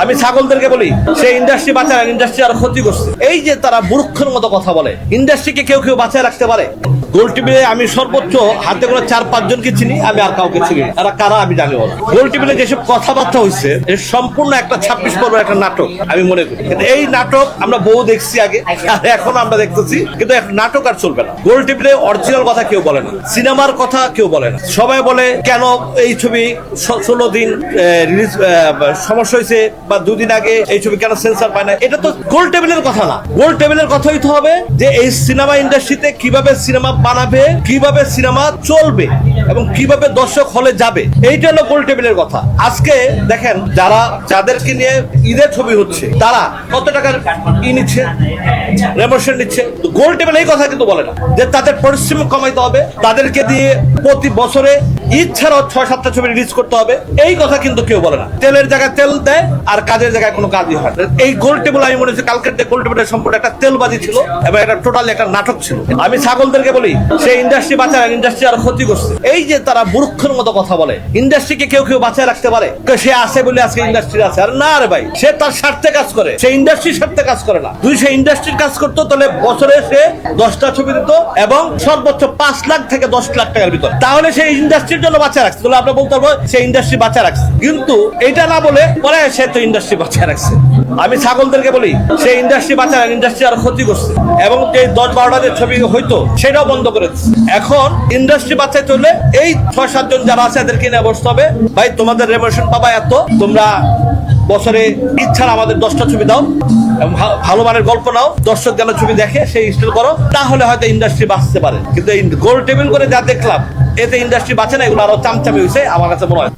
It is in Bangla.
আমি ছাগলদেরকে বলি সেই ইন্ডাস্ট্রি বাঁচায়, ইন্ডাস্ট্রি আর ক্ষতি করছে। এই যে তারা মূর্খের মতো কথা বলে, ইন্ডাস্ট্রিকে কেউ কেউ বাঁচায় রাখতে পারে? গোল টিভিতে আমি সর্বোচ্চ হাতে করে 4-5 জনকে চিনি, আমি আর কাউকে চিনি না। এরা কারা আমি জানি না। গোল টিভিতে যেসব কথাবার্তা হয়েছে এর সম্পূর্ণ একটা 26 পর্বের একটা নাটক আমি মনে করি। এই নাটক আমরা বহু দেখছি আগে, আর এখন আমরা দেখতেছি, কিন্তু নাটক আর চলবে না। গোল টিভিতে অরিজিনাল কথা কেউ বলে না, সিনেমার কথা কেউ বলে না। সবাই বলে কেন এই ছবি 16 দিন রিলিজ সমস্যা হয়েছে, বা 2 দিন আগে এই ছবি কেন সেন্সর পায় না। এটা তো গোল টেবিলের কথা না। গোল টেবিলের কথা হইতে হবে যে এই সিনেমা ইন্ডাস্ট্রিতে কিভাবে সিনেমা বানাবে, কিভাবে সিনেমা চলবে এবং কিভাবে দর্শক হলে যাবে, এইটা হলো গোল টেবিলের কথা। আজকে দেখেন যাদেরকে নিয়ে ঈদের ছবি হচ্ছে তারা কত টাকার নিচ্ছে, রেমোশন নিচ্ছে। গোল টেবিল এই কথা কিন্তু বলে না যে তাদের পরিশ্রম কমাইতে হবে, তাদেরকে দিয়ে প্রতি বছরে ঈদ ছাড়াও 6-7টা ছবি রিলিজ করতে হবে, এই কথা কিন্তু কেউ বলে না। তেলের জায়গায় তেল দেয় আর কাজের জায়গায় কোনো কাজই হয় না। এই গোল টেবিল আমি মনে হচ্ছে কালকের গোল টেবিলের সম্পূর্ণ একটা তেলবাজি ছিল এবং একটা টোটালি একটা নাটক ছিল। আমি ছাগলদেরকে বলি সেই ইন্ডাস্ট্রি বাঁচায়, ইন্ডাস্ট্রি আর ক্ষতি করছে। এই যে তারা মূর্খের মতো কথা বলে, ইন্ডাস্ট্রিকে কেউ কেউ বাঁচায় রাখতে পারে? সে আছে বলে আজকে ইন্ডাস্ট্রি আছে? আর না রে ভাই, সে তার স্বার্থে কাজ করে, সে ইন্ডাস্ট্রির স্বার্থে কাজ করে না। তুই সেই ইন্ডাস্ট্রির কাজ করতো তাহলে বছরে সে 10টা ছবি দিত এবং সর্বোচ্চ 5 লাখ থেকে 10 লাখ টাকার ভিতর, তাহলে সেই ইন্ডাস্ট্রির জন্য বাঁচা রাখছে। তাহলে আমরা বলতে পারবো সেই ইন্ডাস্ট্রি বাঁচা রাখছে, কিন্তু এটা না বলে পরে সে তো ইন্ডাস্ট্রি বাঁচা রাখছে। আমি ছাগলদেরকে বলি সেই ইন্ডাস্ট্রি বাঁচায়, ইন্ডাস্ট্রি আর ক্ষতি করছে এবং যে 10-12টা যে ছবি হইতো সেটাও বন্ধ করে দিচ্ছে। এখন ইন্ডাস্ট্রি বাঁচাইতে হলে এই 6-7 জন যারা আছে এদেরকে নিয়ে বসতে হবে। ভাই তোমাদের রেমোশন পাবা এত, তোমরা বছরে ইচ্ছার আমাদের 10টা ছবি দাও এবং ভালো মানের গল্প নাও, দর্শক যেন ছবি দেখে সেই স্টিল করো, তাহলে হয়তো ইন্ডাস্ট্রি বাঁচতে পারে। কিন্তু এই গোল টেবিল করে যা দেখলাম এতে ইন্ডাস্ট্রি বাঁচে না, এগুলো আরো চামচামি হয়েছে আমার কাছে মনে হয়।